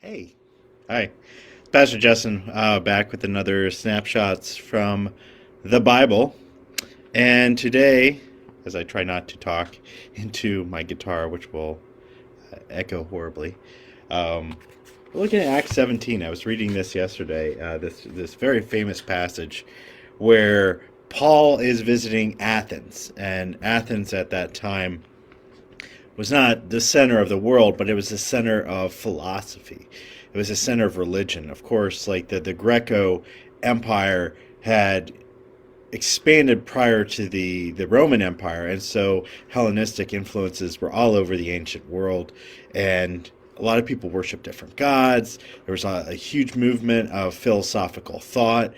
Hey, hi, Pastor Justin, back with another snapshots from the Bible. And today, as I try not to talk into my guitar, which will echo horribly, um, we're looking at Acts 17. I was reading this yesterday. This very famous passage where Paul is visiting Athens, and Athens at that time was not the center of the world, but it was the center of philosophy. It was the center of religion. Of course, like the Greco Empire had expanded prior to the Roman Empire, and so Hellenistic influences were all over the ancient world, and a lot of people worship different gods. There was a huge movement of philosophical thought,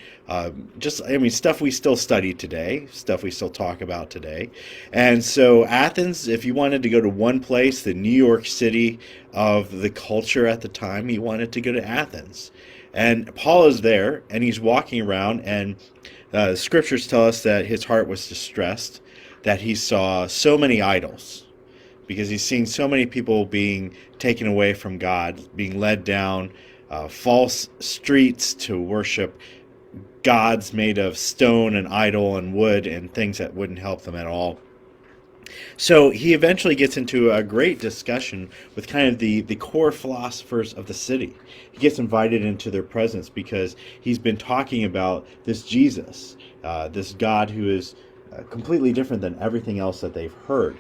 stuff we still study today, stuff we still talk about today. And so Athens, if you wanted to go to one place, the New York City of the culture at the time, you wanted to go to Athens. And Paul is there, and he's walking around, and scriptures tell us that his heart was distressed, that he saw so many idols, because he's seeing so many people being taken away from God, being led down false streets to worship gods made of stone and idol and wood and things that wouldn't help them at all. So he eventually gets into a great discussion with kind of the core philosophers of the city. He gets invited into their presence because he's been talking about this Jesus, this God who is completely different than everything else that they've heard.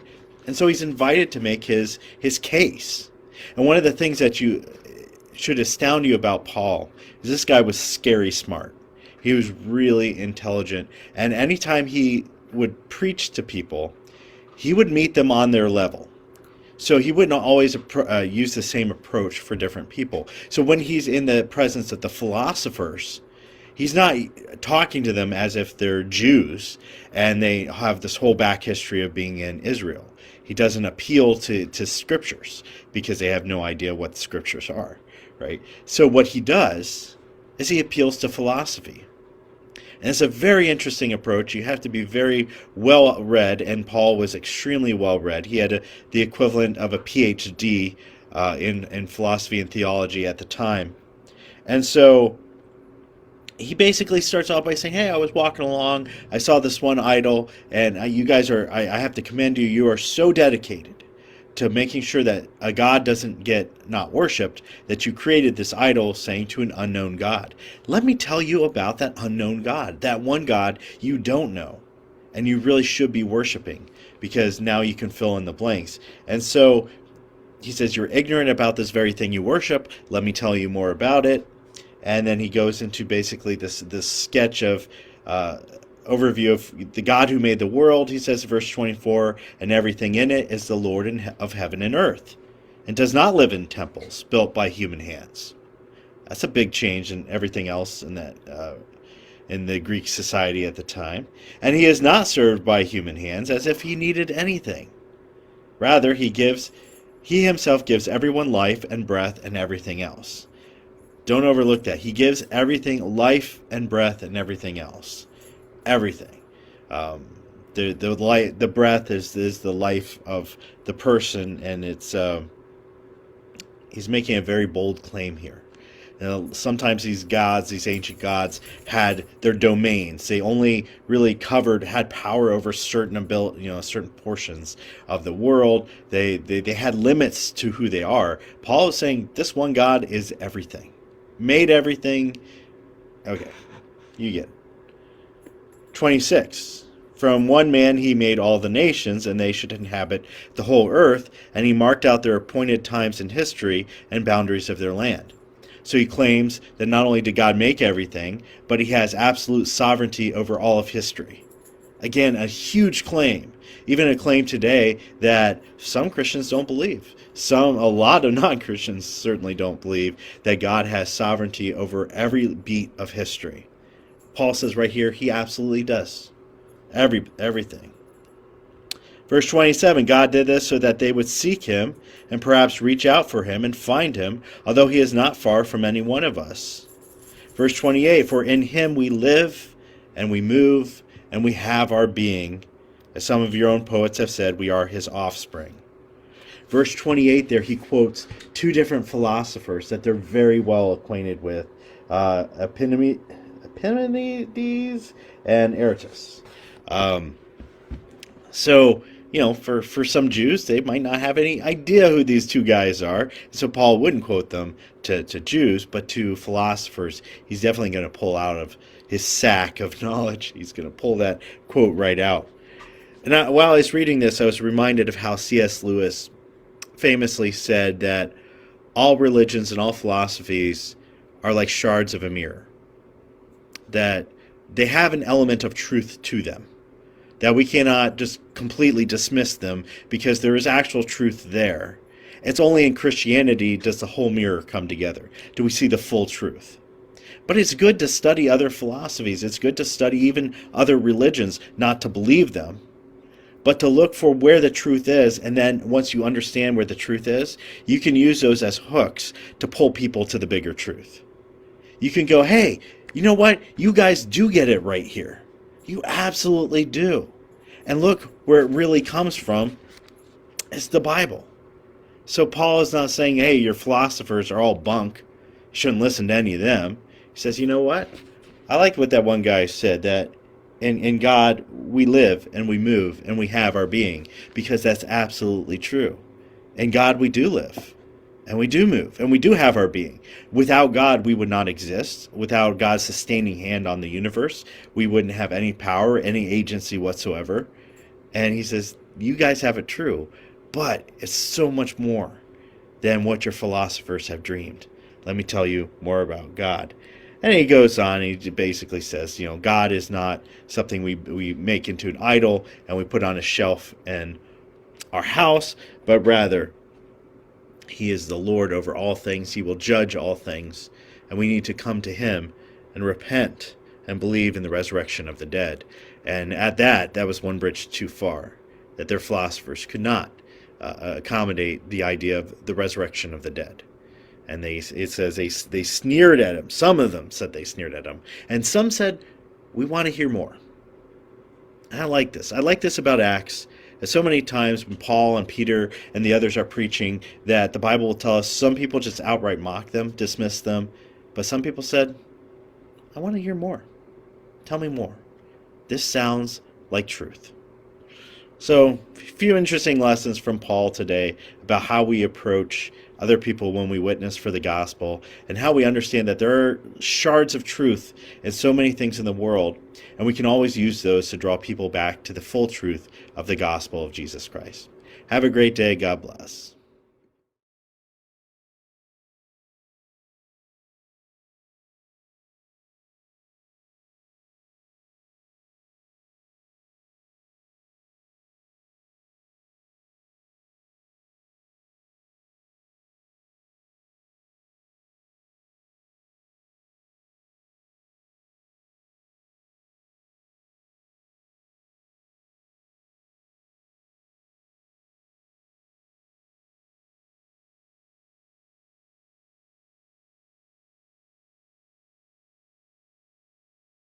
And so he's invited to make his case. And one of the things that you should astound you about Paul is this guy was scary smart. He was really intelligent. And anytime he would preach to people, he would meet them on their level. So he wouldn't always use the same approach for different people. So when he's in the presence of the philosophers, he's not talking to them as if they're Jews and they have this whole back history of being in Israel. He doesn't appeal to scriptures because they have no idea what scriptures are, right? So what he does is he appeals to philosophy. And it's a very interesting approach. You have to be very well read, and Paul was extremely well read. He had the equivalent of a PhD in philosophy and theology at the time. And so he basically starts off by saying, "Hey, I was walking along, I saw this one idol, and you guys I have to commend you. You are so dedicated to making sure that a God doesn't get not worshipped, that you created this idol saying to an unknown God. Let me tell you about that unknown God, that one God you don't know, and you really should be worshiping, because now you can fill in the blanks." And so he says, "You're ignorant about this very thing you worship. Let me tell you more about it." And then he goes into basically this sketch of overview of the God who made the world. He says, verse 24, "And everything in it is the Lord of heaven and earth, and does not live in temples built by human hands." That's a big change in everything else in that in the Greek society at the time. "And he is not served by human hands, as if he needed anything. Rather, he himself gives everyone life and breath and everything else." Don't overlook that. He gives everything life and breath and everything else. Everything. Um, the breath is the life of the person, and it's he's making a very bold claim here. You know, sometimes these ancient gods, had their domains. They only really had power over certain portions of the world. They had limits to who they are. Paul is saying this one God is everything, made everything. Okay, you get it. 26. "From one man he made all the nations, and they should inhabit the whole earth, and he marked out their appointed times in history and boundaries of their land." So he claims that not only did God make everything, but he has absolute sovereignty over all of history. Again, a huge claim. Even a claim today that some Christians don't believe. A lot of non-Christians certainly don't believe that God has sovereignty over every beat of history. Paul says right here, he absolutely does. Everything. Verse 27, "God did this so that they would seek him and perhaps reach out for him and find him, although he is not far from any one of us." Verse 28, "For in him we live and we move and we have our being. As some of your own poets have said, we are his offspring." verse 28 there, he quotes two different philosophers that they're very well acquainted with, Epimenides and Aratus. Um, so, for some Jews, they might not have any idea who these two guys are. So Paul wouldn't quote them to Jews, but to philosophers, he's definitely going to pull out of his sack of knowledge. He's going to pull that quote right out. And while I was reading this, I was reminded of how C.S. Lewis famously said that all religions and all philosophies are like shards of a mirror, that they have an element of truth to them, that we cannot just completely dismiss them because there is actual truth there. It's only in Christianity does the whole mirror come together. Do we see the full truth? But it's good to study other philosophies. It's good to study even other religions, not to believe them, but to look for where the truth is. And then once you understand where the truth is, you can use those as hooks to pull people to the bigger truth. You can go, hey, you know what? You guys do get it right here. You absolutely do. And look where it really comes from. It's the Bible. So Paul is not saying, hey, your philosophers are all bunk. You shouldn't listen to any of them. He says, you know what? I like what that one guy said, that in God we live and we move and we have our being, because that's absolutely true. In God we do live and we do move and we do have our being. Without God we would not exist. Without God's sustaining hand on the universe, we wouldn't have any power, any agency whatsoever. And he says, you guys have it true, but it's so much more than what your philosophers have dreamed. Let me tell you more about God. And he goes on, he basically says, God is not something we make into an idol and we put on a shelf in our house, but rather he is the Lord over all things. He will judge all things. And we need to come to him and repent and believe in the resurrection of the dead. And at that was one bridge too far, that their philosophers could not accommodate the idea of the resurrection of the dead. And it says they sneered at him. Some of them said they sneered at him. And some said, we want to hear more. And I like this. I like this about Acts. That so many times when Paul and Peter and the others are preaching, that the Bible will tell us some people just outright mock them, dismiss them. But some people said, I want to hear more. Tell me more. This sounds like truth. So, a few interesting lessons from Paul today about how we approach other people when we witness for the gospel, and how we understand that there are shards of truth in so many things in the world, and we can always use those to draw people back to the full truth of the gospel of Jesus Christ. Have a great day. God bless.